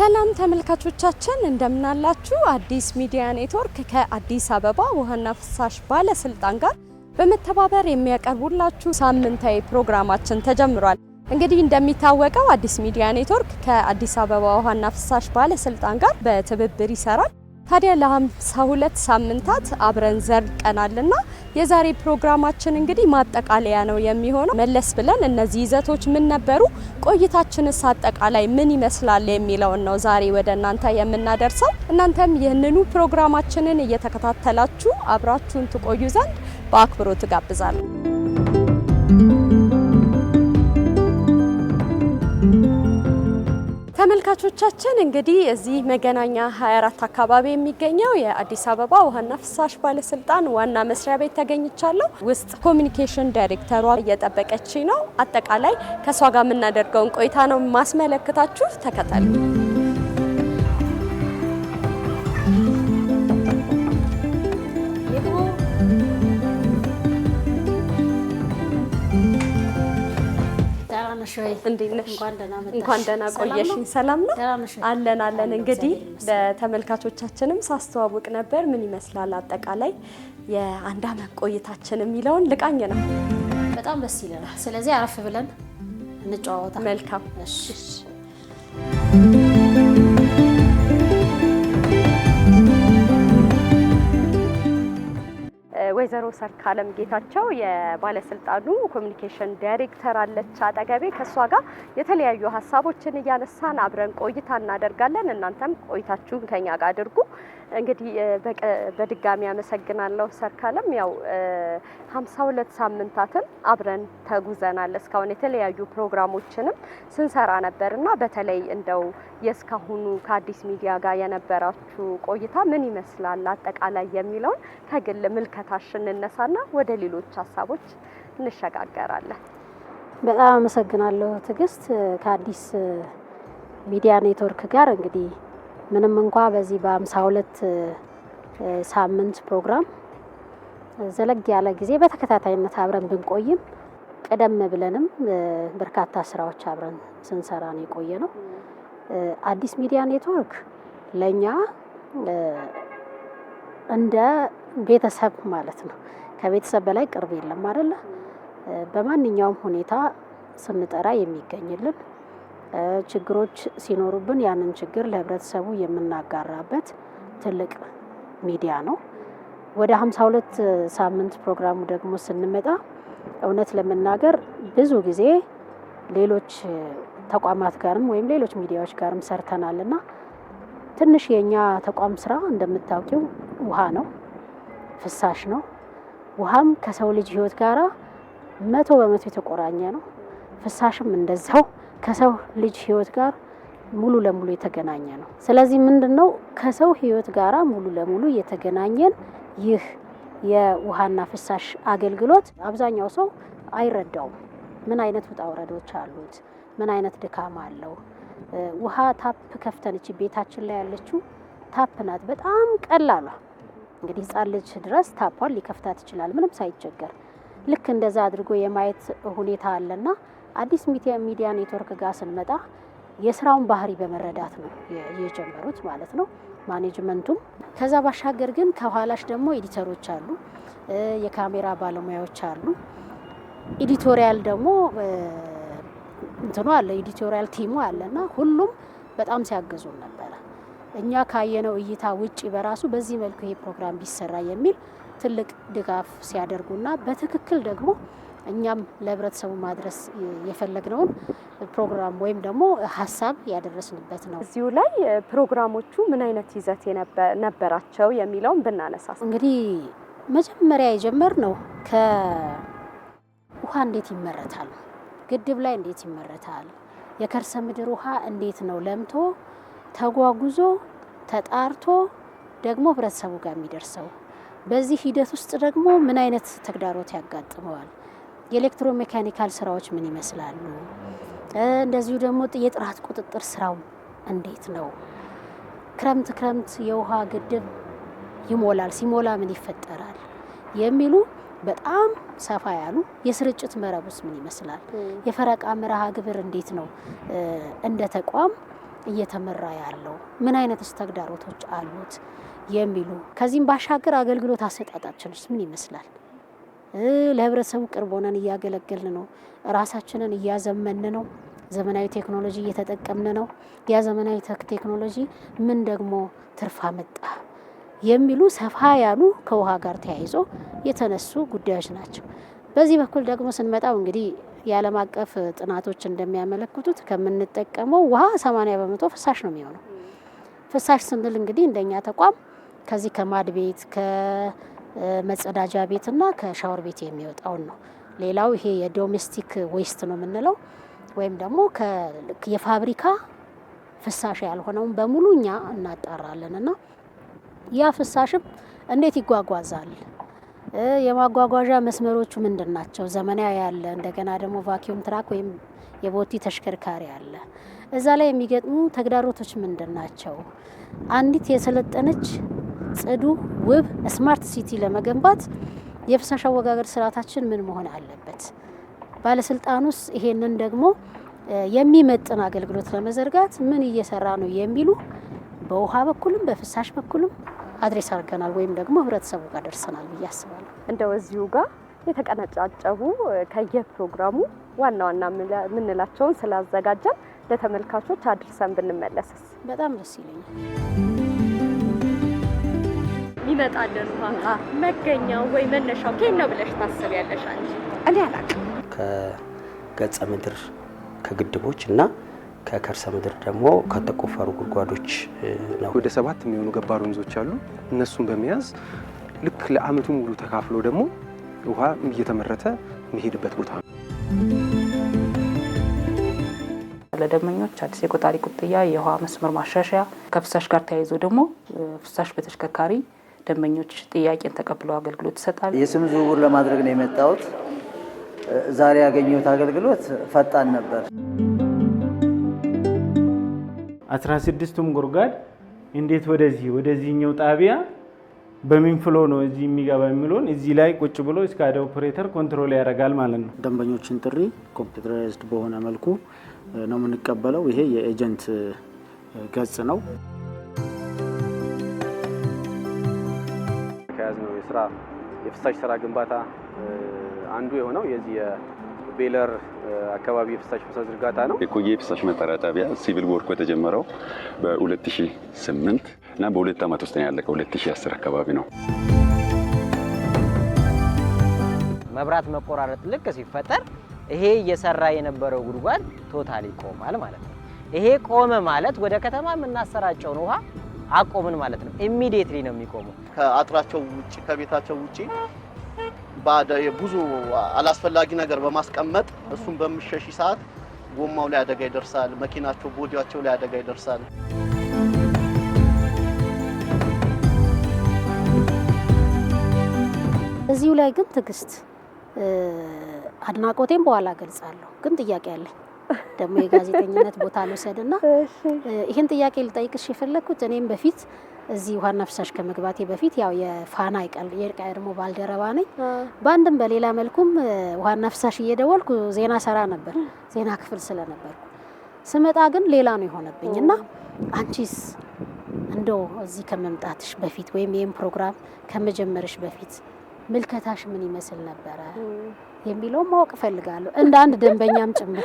ሰላም ተመልካቾቻችን እንደምናላችሁ አዲስ ሚዲያ ኔትወርክ ከአዲስ አበባ ውሃና ፍሳሽ ባለስልጣን ጋር በመተባበር የሚያቀርቡላችሁ ሳምንታዊ ፕሮግራማችን ተጀምሯል። እንግዲህ እንደሚታወቀው አዲስ ሚዲያ ኔትወርክ ከአዲስ አበባ ውሃና ፍሳሽ ባለስልጣን ጋር በትብብር ይሰራል። ታዲያ ለ52 ሳምንታት አብረን ዘልቀናልና የዛሬ ፕሮግራማችን እንግዲህ ማጠቃለያ ነው የሚሆነው። መለስ ብለን እነዚህ ይዘቶች ምን ነበሩ፣ ቆይታችንስ አጠቃላይ ምን ይመስላል የሚለውን ነው ዛሬ ወደ እናንተ የምናደርሰው። እናንተም ይህንኑ ፕሮግራማችንን እየተከታተላችሁ አብራችሁን ትቆዩ ዘንድ በአክብሮት ጋብዛለሁ። ተመልካቾቻችን እንግዲህ እዚህ መገናኛ 24 አካባቢ የሚገኘው የአዲስ አበባ ውሃና ፍሳሽ ባለስልጣን ዋና መስሪያ ቤት ተገኝቻለሁ። ውስጥ ኮሚኒኬሽን ዳይሬክተሯ እየጠበቀች ነው። አጠቃላይ ከሷ ጋር የምናደርገውን ቆይታ ነው ማስመለከታችሁ። ተከታተሉ። እንኳን ደህና ቆየሽኝ። ሰላም ነው? አለን። እንግዲህ ለተመልካቾቻችንም ሳስተዋውቅ ነበር ምን ይመስላል አጠቃላይ የአንድ አመት ቆይታችን የሚለውን ልቃኝ ነው። በጣም ደስ ይላል። ስለዚህ አረፍ ብለን እንጨዋወታ። መልካም። እሺ ወይዘሮ ሰርካለም ጌታቸው የባለስልጣኑ ኮሚኒኬሽን ዳይሬክተር አለች አጠገቤ። ከሷ ጋር የተለያዩ ሀሳቦችን እያነሳን አብረን ቆይታ እናደርጋለን። እናንተም ቆይታችሁን ከኛ ጋር አድርጉ። እንግዲህ በድጋሚ አመሰግናለሁ ሰርካለም። ያው 52 ሳምንታትን አብረን ተጉዘናል። እስካሁን የተለያዩ ፕሮግራሞችንም ስንሰራ ነበርና በተለይ እንደው የስካሁኑ ከአዲስ ሚዲያ ጋር የነበራችሁ ቆይታ ምን ይመስላል አጠቃላይ የሚለውን ከግል ምልከታሽ እንነሳና ወደ ሌሎች ሀሳቦች እንሸጋገራለን። በጣም አመሰግናለሁ ትግስት። ከአዲስ ሚዲያ ኔትወርክ ጋር እንግዲህ ምንም እንኳን በዚህ በ52 ሳምንት ፕሮግራም ዘለግ ያለ ጊዜ በተከታታይነት አብረን ብንቆይም ቀደም ብለንም በርካታ ስራዎች አብረን ስንሰራ ነው የቆየ ነው። አዲስ ሚዲያ ኔትወርክ ለኛ እንደ ቤተሰብ ማለት ነው። ከቤተሰብ በላይ ቅርብ የለም አይደለ? በማንኛውም ሁኔታ ስንጠራ የሚገኝልን፣ ችግሮች ሲኖሩብን ያንን ችግር ለህብረተሰቡ የምናጋራበት ትልቅ ሚዲያ ነው። ወደ 52 ሳምንት ፕሮግራሙ ደግሞ ስንመጣ እውነት ለመናገር ብዙ ጊዜ ሌሎች ተቋማት ጋርም ወይም ሌሎች ሚዲያዎች ጋርም ሰርተናልና ትንሽ የኛ ተቋም ስራ እንደምታውቂው ውሃ ነው፣ ፍሳሽ ነው። ውሃም ከሰው ልጅ ህይወት ጋራ 100% የተቆራኘ ነው። ፍሳሽም እንደዛው ከሰው ልጅ ህይወት ጋር ሙሉ ለሙሉ የተገናኘ ነው። ስለዚህ ምንድነው ከሰው ህይወት ጋራ ሙሉ ለሙሉ የተገናኘን ይህ የውሃና ፍሳሽ አገልግሎት አብዛኛው ሰው አይረዳውም። ምን አይነት ውጣ ውረዶች አሉት፣ ምን አይነት ድካም አለው። ውሃ ታፕ ከፍተን እቺ ቤታችን ላይ ያለችው ታፕ ናት። በጣም ቀላሏ እንግዲህ ህጻን ልጅ ድረስ ታፓን ሊከፍታት ይችላል ምንም ሳይቸገር። ልክ እንደዛ አድርጎ የማየት ሁኔታ አለና አዲስ ሚዲያ ኔትወርክ ጋር ስንመጣ የስራውን ባህሪ በመረዳት ነው የጀመሩት ማለት ነው ማኔጅመንቱም። ከዛ ባሻገር ግን ከኋላሽ ደግሞ ኤዲተሮች አሉ፣ የካሜራ ባለሙያዎች አሉ፣ ኤዲቶሪያል ደግሞ እንትኑ አለ፣ ኤዲቶሪያል ቲሙ አለና ሁሉም በጣም ሲያገዙን ነበር። እኛ ካየነው እይታ ውጪ በራሱ በዚህ መልኩ ይሄ ፕሮግራም ቢሰራ የሚል ትልቅ ድጋፍ ሲያደርጉና በትክክል ደግሞ እኛም ለህብረተሰቡ ማድረስ የፈለግነውን ፕሮግራም ወይም ደግሞ ሀሳብ ያደረስንበት ነው። እዚሁ ላይ ፕሮግራሞቹ ምን አይነት ይዘት ነበራቸው የሚለውን ብናነሳ እንግዲህ መጀመሪያ የጀመርነው ከውሃ እንዴት ይመረታል፣ ግድብ ላይ እንዴት ይመረታል፣ የከርሰ ምድር ውሃ እንዴት ነው ለምቶ ተጓጉዞ ተጣርቶ ደግሞ ህብረተሰቡ ጋር የሚደርሰው፣ በዚህ ሂደት ውስጥ ደግሞ ምን አይነት ተግዳሮት ያጋጥመዋል፣ የኤሌክትሮሜካኒካል ስራዎች ምን ይመስላሉ፣ እንደዚሁ ደግሞ የጥራት ቁጥጥር ስራው እንዴት ነው፣ ክረምት የውሃ ግድብ ይሞላል፣ ሲሞላ ምን ይፈጠራል የሚሉ በጣም ሰፋ ያሉ የስርጭት መረቡስ ምን ይመስላል፣ የፈረቃ መርሃ ግብር እንዴት ነው እንደ ተቋም እየተመራ ያለው? ምን አይነት ተግዳሮቶች አሉት የሚሉ ከዚህም ባሻገር አገልግሎት አሰጣጣችንስ ምን ይመስላል? ለህብረተሰቡ ቅርብ ሆነን እያገለገልን ነው? ራሳችንን እያዘመን ነው? ዘመናዊ ቴክኖሎጂ እየተጠቀምን ነው? ያ ዘመናዊ ቴክኖሎጂ ምን ደግሞ ትርፍ አመጣ የሚሉ ሰፋ ያሉ ከውሃ ጋር ተያይዞ የተነሱ ጉዳዮች ናቸው። በዚህ በኩል ደግሞ ስንመጣው እንግዲህ የዓለም አቀፍ ጥናቶች እንደሚያመለክቱት ከምንጠቀመው ውሃ 80% ፍሳሽ ነው የሚሆነው። ፍሳሽ ስንል እንግዲህ እንደኛ ተቋም ከዚህ ከማድ ቤት ከመጸዳጃ ቤትና ከሻወር ቤት የሚወጣውን ነው። ሌላው ይሄ የዶሜስቲክ ዌስት ነው የምንለው ወይም ደግሞ የፋብሪካ ፍሳሽ ያልሆነውን በሙሉ እኛ እናጣራለን እና ያ ፍሳሽም እንዴት ይጓጓዛል? የማጓጓዣ መስመሮቹ ምንድን ናቸው? ዘመናዊ ያለ እንደገና ደግሞ ቫኪዩም ትራክ ወይም የቦቲ ተሽከርካሪ አለ። እዛ ላይ የሚገጥሙ ተግዳሮቶች ምንድን ናቸው? አንዲት የሰለጠነች ጽዱ፣ ውብ ስማርት ሲቲ ለመገንባት የፍሳሽ አወጋገድ ስርዓታችን ምን መሆን አለበት? ባለስልጣኑስ ይሄንን ደግሞ የሚመጥን አገልግሎት ለመዘርጋት ምን እየሰራ ነው የሚሉ በውሃ በኩልም በፍሳሽ በኩልም አድሬስ አድርገናል ወይም ደግሞ ህብረተሰቡ ጋር ደርሰናል ብዬ አስባለሁ። እንደው እዚሁ ጋር የተቀነጫጨቡ ከየፕሮግራሙ ዋና ዋና የምንላቸውን ስላዘጋጀን ለተመልካቾች አድርሰን ብንመለስስ በጣም ደስ ይለኛል። ይመጣልን ውሃ መገኛው ወይ መነሻው ከየት ነው ብለሽ ታስቢያለሽ አንቺ? እኔ አላውቅም። ከገጸ ምድር ከግድቦች እና ከከርሰ ምድር ደግሞ ከተቆፈሩ ጉድጓዶች ነው። ወደ 7 የሚሆኑ ገባር ወንዞች አሉ። እነሱን በመያዝ ልክ ለአመቱ ሙሉ ተካፍሎ ደግሞ ውሃ እየተመረተ የሚሄድበት ቦታ ነው። ለደንበኞች አዲስ የቆጣሪ ቁጥያ የውሃ መስመር ማሻሻያ ከፍሳሽ ጋር ተያይዞ ደግሞ ፍሳሽ በተሽከርካሪ ደንበኞች ጥያቄን ተቀብለው አገልግሎት ይሰጣሉ። የስም ዝውውር ለማድረግ ነው የመጣሁት። ዛሬ ያገኘሁት አገልግሎት ፈጣን ነበር። 16ቱም ጉድጓድ እንዴት ወደዚህኛው ጣቢያ በምን ፍሎ ነው እዚህ የሚገባ የሚለውን እዚህ ላይ ቁጭ ብሎ እስካደ ኦፕሬተር ኮንትሮል ያደርጋል ማለት ነው። ደንበኞችን ጥሪ ኮምፒውተራይዝድ በሆነ መልኩ ነው የምንቀበለው። ይሄ የኤጀንት ገጽ ነው። ከያዝነው የፍሳሽ ስራ ግንባታ አንዱ የሆነው የዚህ የቤለር አካባቢ የፍሳሽ ዝርጋታ ነው። የኮዬ ፍሳሽ ማጣሪያ ጣቢያ ሲቪል ወርኩ የተጀመረው በ2008 እና በ2 ዓመት ውስጥ ነው ያለቀው። 2010 አካባቢ ነው። መብራት መቆራረጥ ልክ ሲፈጠር ይሄ እየሰራ የነበረው ጉድጓድ ቶታሊ ቆማል ማለት ነው። ይሄ ቆመ ማለት ወደ ከተማ የምናሰራጨውን ውሃ አቆምን ማለት ነው። ኢሚዲየትሊ ነው የሚቆመው። ከአጥራቸው ውጪ ከቤታቸው ውጪ ብዙ አላስፈላጊ ነገር በማስቀመጥ እሱን በሚሸሽ ሰዓት ጎማው ላይ አደጋ ይደርሳል፣ መኪናቸው ቦዲያቸው ላይ አደጋ ይደርሳል። እዚሁ ላይ ግን ትዕግስት አድናቆቴን በኋላ ገልጻለሁ። ግን ጥያቄ አለኝ ደግሞ የጋዜጠኝነት ቦታ ልውሰድና ይሄን ጥያቄ ልጠይቅሽ የፈለኩት እኔም በፊት እዚህ ውሃና ፍሳሽ ከመግባቴ በፊት ያው የፋና የቀድሞ ባልደረባ ነኝ። በአንድም በሌላ መልኩም ውሃና ፍሳሽ እየደወልኩ ዜና ሰራ ነበር፣ ዜና ክፍል ስለነበርኩ። ስመጣ ግን ሌላ ነው የሆነብኝና አንቺስ እንደው እዚህ ከመምጣትሽ በፊት ወይም ይሄን ፕሮግራም ከመጀመርሽ በፊት ምልከታሽ ምን ይመስል ነበረ የሚለው ማወቅ ፈልጋለሁ እንደ አንድ ደንበኛም ጭምር።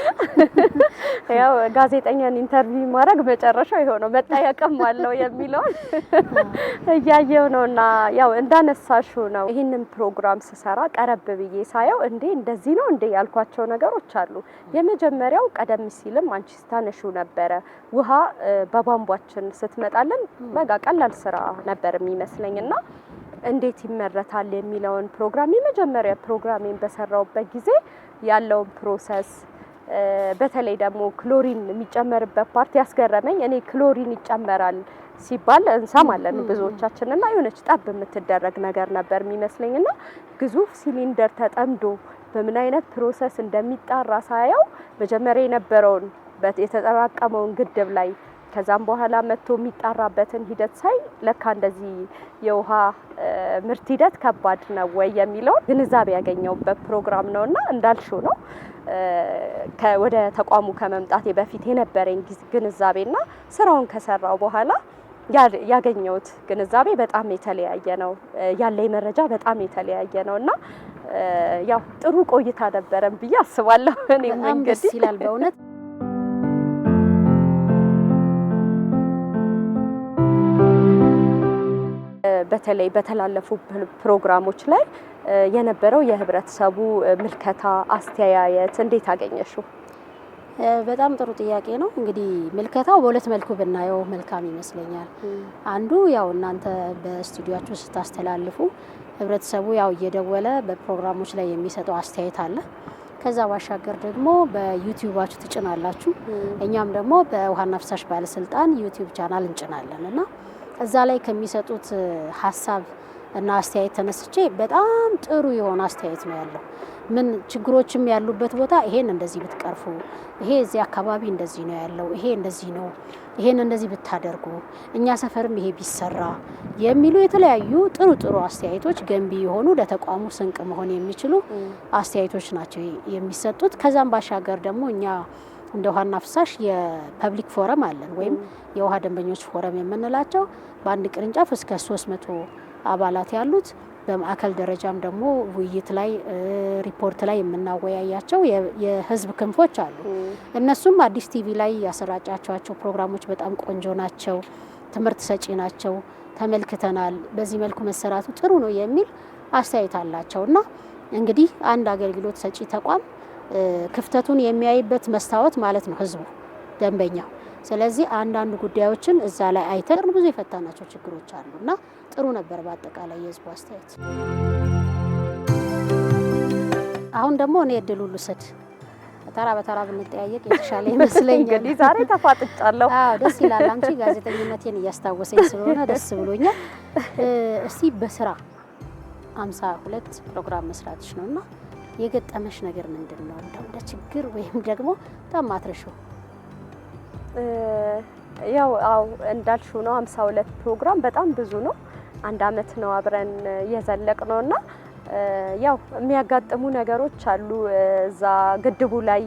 ያው ጋዜጠኛን ኢንተርቪው ማድረግ መጨረሻው ይሆነው መጠየቅም አለው የሚለው እያየው ነውና ያው እንዳነሳሽው ነው። ይሄንን ፕሮግራም ስሰራ ቀረብ ብዬ ሳየው እንዴ እንደዚህ ነው እንዴ ያልኳቸው ነገሮች አሉ። የመጀመሪያው ቀደም ሲልም አንቺ ስታነሺው ነበረ ውሃ በቧንቧችን ስትመጣልን በቃ ቀላል ስራ ነበር የሚመስለኝና እንዴት ይመረታል የሚለውን ፕሮግራም የመጀመሪያ ፕሮግራሜን በሰራውበት ጊዜ ያለውን ፕሮሰስ በተለይ ደግሞ ክሎሪን የሚጨመርበት ፓርቲ ያስገረመኝ። እኔ ክሎሪን ይጨመራል ሲባል እንሰማለን ብዙዎቻችንና የሆነች ጠብ የምትደረግ ነገር ነበር የሚመስለኝና ግዙፍ ሲሊንደር ተጠምዶ በምን አይነት ፕሮሰስ እንደሚጣራ ሳየው መጀመሪያ የነበረውን የተጠራቀመውን ግድብ ላይ ከዛም በኋላ መጥቶ የሚጣራበትን ሂደት ሳይ ለካ እንደዚህ የውሃ ምርት ሂደት ከባድ ነው ወይ የሚለው ግንዛቤ ያገኘውበት ፕሮግራም ነውና እንዳልሽው ነው ወደ ተቋሙ ከመምጣቴ በፊት የነበረኝ ግንዛቤና ስራውን ከሰራው በኋላ ያገኘሁት ግንዛቤ በጣም የተለያየ ነው። ያለኝ መረጃ በጣም የተለያየ ነውና ያው ጥሩ ቆይታ ነበረን ብዬ አስባለሁ። እኔም እንግዲህ ደስ ይላል በእውነት። በተለይ በተላለፉ ፕሮግራሞች ላይ የነበረው የህብረተሰቡ ምልከታ አስተያየት እንዴት አገኘሽው? በጣም ጥሩ ጥያቄ ነው። እንግዲህ ምልከታው በሁለት መልኩ ብናየው መልካም ይመስለኛል። አንዱ ያው እናንተ በስቱዲዮአችሁ ስታስተላልፉ ህብረተሰቡ ያው እየደወለ በፕሮግራሞች ላይ የሚሰጠው አስተያየት አለ። ከዛ ባሻገር ደግሞ በዩቲዩባችሁ ትጭናላችሁ። እኛም ደግሞ በውሃና ፍሳሽ ባለስልጣን ዩቲዩብ ቻናል እንጭናለን እና እዛ ላይ ከሚሰጡት ሀሳብ እና አስተያየት ተነስቼ በጣም ጥሩ የሆነ አስተያየት ነው ያለው። ምን ችግሮችም ያሉበት ቦታ ይሄን እንደዚህ ብትቀርፉ፣ ይሄ እዚህ አካባቢ እንደዚህ ነው ያለው፣ ይሄ እንደዚህ ነው፣ ይሄን እንደዚህ ብታደርጉ፣ እኛ ሰፈርም ይሄ ቢሰራ የሚሉ የተለያዩ ጥሩ ጥሩ አስተያየቶች ገንቢ የሆኑ ለተቋሙ ስንቅ መሆን የሚችሉ አስተያየቶች ናቸው የሚሰጡት። ከዛም ባሻገር ደግሞ እኛ እንደ ውሃና ፍሳሽ የፐብሊክ ፎረም አለን ወይም የውሃ ደንበኞች ፎረም የምንላቸው በአንድ ቅርንጫፍ እስከ 300 አባላት ያሉት በማዕከል ደረጃም ደግሞ ውይይት ላይ ሪፖርት ላይ የምናወያያቸው የህዝብ ክንፎች አሉ። እነሱም አዲስ ቲቪ ላይ ያሰራጫቸው ፕሮግራሞች በጣም ቆንጆ ናቸው፣ ትምህርት ሰጪ ናቸው፣ ተመልክተናል፣ በዚህ መልኩ መሰራቱ ጥሩ ነው የሚል አስተያየት አላቸውና እንግዲህ አንድ አገልግሎት ሰጪ ተቋም ክፍተቱን የሚያይበት መስታወት ማለት ነው ህዝቡ ደንበኛው። ስለዚህ አንዳንድ ጉዳዮችን እዛ ላይ አይተን ብዙ የፈታናቸው ችግሮች አሉና ጥሩ ነበር በአጠቃላይ የህዝቡ አስተያየት። አሁን ደግሞ እኔ እድል ሁሉ ስድ ተራ በተራ ብንጠያየቅ የተሻለ ይመስለኛል። እንግዲህ ዛሬ ተፋጥጫለሁ። ደስ ይላል። አንቺ ጋዜጠኝነቴን እያስታወሰኝ ስለሆነ ደስ ብሎኛል። እስቲ በስራ 52 ፕሮግራም መስራትሽ ነውና የገጠመሽ ነገር ምንድነው? እንደ ችግር ወይም ደግሞ ታማትረሽው? ያው እንዳልሽው ነው 52 ፕሮግራም በጣም ብዙ ነው። አንድ አመት ነው አብረን የዘለቅ ነውና ያው የሚያጋጥሙ ነገሮች አሉ። እዛ ግድቡ ላይ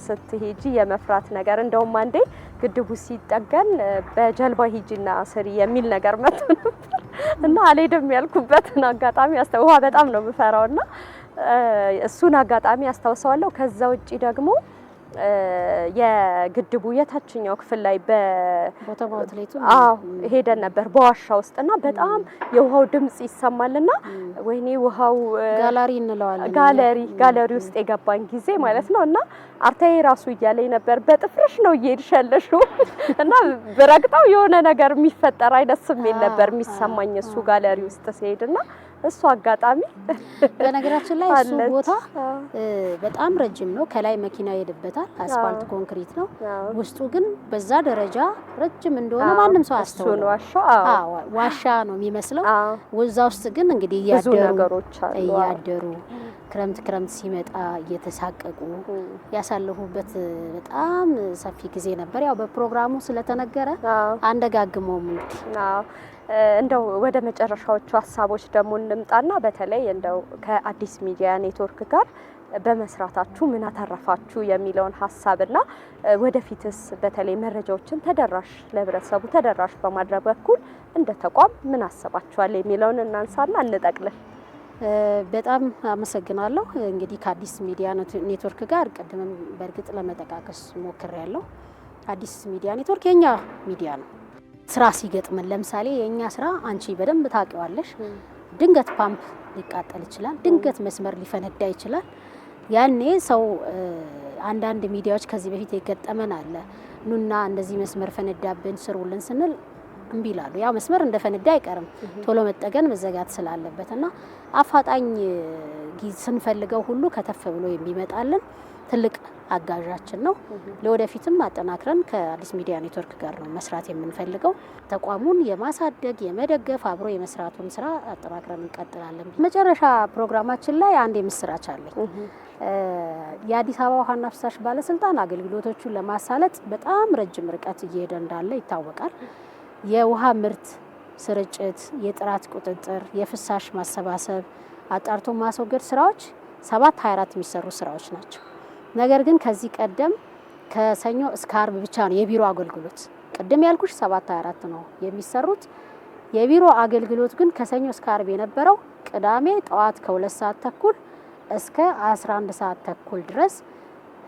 ስትሄጂ የመፍራት ነገር እንደውም አንዴ ግድቡ ሲጠገን በጀልባ ሂጂና ስሪ የሚል ነገር መጥቶ ነበር እና አልሄድም ያልኩበትን አጋጣሚ ውሃ በጣም ነው የምፈራውና እሱን አጋጣሚ አስታውሰዋለሁ። ከዛ ውጪ ደግሞ የግድቡ የታችኛው ክፍል ላይ ሄደን ነበር በዋሻ ውስጥና በጣም የውሃው ድምጽ ይሰማልና ወይኔ ውሃው ጋለሪ እንለዋለን ጋለሪ ውስጥ የገባን ጊዜ ማለት ነውና አርታዬ ራሱ እያለኝ ነበር በጥፍርሽ ነው እየሄድሻለሽ እና በረግጣው የሆነ ነገር የሚፈጠር አይነት ስሜት ነበር የሚሰማኝ እሱ ጋለሪ ውስጥ ሲሄድና እሱ አጋጣሚ። በነገራችን ላይ እሱ ቦታ በጣም ረጅም ነው። ከላይ መኪና ይሄድበታል፣ አስፋልት ኮንክሪት ነው። ውስጡ ግን በዛ ደረጃ ረጅም እንደሆነ ማንም ሰው አስተውሎ ዋሻ ነው የሚመስለው። ወዛ ውስጥ ግን እንግዲህ እያደሩ ክረምት ሲመጣ እየተሳቀቁ ያሳለፉበት በጣም ሰፊ ጊዜ ነበር። ያው በፕሮግራሙ ስለተነገረ አንደጋግመውም እንግዲህ እንደው ወደ መጨረሻዎቹ ሀሳቦች ደግሞ እንምጣና በተለይ እንደው ከአዲስ ሚዲያ ኔትወርክ ጋር በመስራታችሁ ምን አተረፋችሁ የሚለውን ሀሳብና ወደፊትስ በተለይ መረጃዎችን ተደራሽ ለህብረተሰቡ ተደራሽ በማድረግ በኩል እንደ ተቋም ምን አሰባችኋል የሚለውን እናንሳና እንጠቅልል። በጣም አመሰግናለሁ። እንግዲህ ከአዲስ ሚዲያ ኔትወርክ ጋር ቀድመን በእርግጥ ለመጠቃቀስ ሞክሬያለሁ። አዲስ ሚዲያ ኔትወርክ የኛ ሚዲያ ነው። ስራ ሲገጥመን ለምሳሌ የኛ ስራ አንቺ በደንብ ታውቂዋለሽ። ድንገት ፓምፕ ሊቃጠል ይችላል፣ ድንገት መስመር ሊፈነዳ ይችላል። ያኔ ሰው አንዳንድ ሚዲያዎች ከዚህ በፊት የገጠመን አለ። ኑና እንደዚህ መስመር ፈነዳብን ስሩልን ስንል እምቢ ይላሉ። ያው መስመር እንደፈነዳ አይቀርም ቶሎ መጠገን መዘጋት ስላለበትና አፋጣኝ ስንፈልገው ሁሉ ከተፍ ብሎ የሚመጣልን ትልቅ አጋዣችን ነው። ለወደፊትም አጠናክረን ከአዲስ ሚዲያ ኔትወርክ ጋር ነው መስራት የምንፈልገው። ተቋሙን የማሳደግ የመደገፍ አብሮ የመስራቱን ስራ አጠናክረን እንቀጥላለን። መጨረሻ ፕሮግራማችን ላይ አንድ የምስራች አለኝ። የአዲስ አበባ ውሃና ፍሳሽ ባለስልጣን አገልግሎቶቹን ለማሳለጥ በጣም ረጅም ርቀት እየሄደ እንዳለ ይታወቃል። የውሃ ምርት ስርጭት፣ የጥራት ቁጥጥር፣ የፍሳሽ ማሰባሰብ፣ አጣርቶ ማስወገድ ስራዎች 7/24 የሚሰሩ ስራዎች ናቸው። ነገር ግን ከዚህ ቀደም ከሰኞ እስከ ዓርብ ብቻ ነው የቢሮ አገልግሎት። ቅድም ያልኩሽ 7/24 ነው የሚሰሩት። የቢሮ አገልግሎት ግን ከሰኞ እስከ ዓርብ የነበረው ቅዳሜ ጠዋት ከ2 ሰዓት ተኩል እስከ 11 ሰዓት ተኩል ድረስ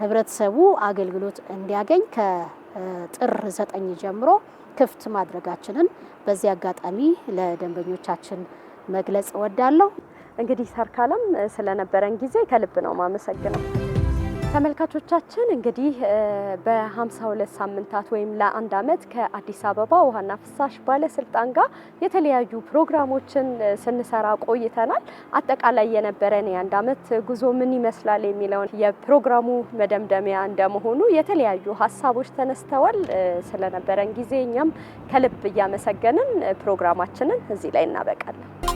ህብረተሰቡ አገልግሎት እንዲያገኝ ከጥር 9 ጀምሮ ክፍት ማድረጋችንን በዚህ አጋጣሚ ለደንበኞቻችን መግለጽ እወዳለሁ። እንግዲህ ሰርካለም ስለነበረን ጊዜ ከልብ ነው ማመሰግነው። ተመልካቾቻችን እንግዲህ በ52 ሳምንታት ወይም ለአንድ ዓመት ከአዲስ አበባ ውሃና ፍሳሽ ባለስልጣን ጋር የተለያዩ ፕሮግራሞችን ስንሰራ ቆይተናል። አጠቃላይ የነበረን የአንድ ዓመት ጉዞ ምን ይመስላል የሚለውን የፕሮግራሙ መደምደሚያ እንደመሆኑ የተለያዩ ሀሳቦች ተነስተዋል። ስለነበረን ጊዜ እኛም ከልብ እያመሰገንን ፕሮግራማችንን እዚህ ላይ እናበቃለን።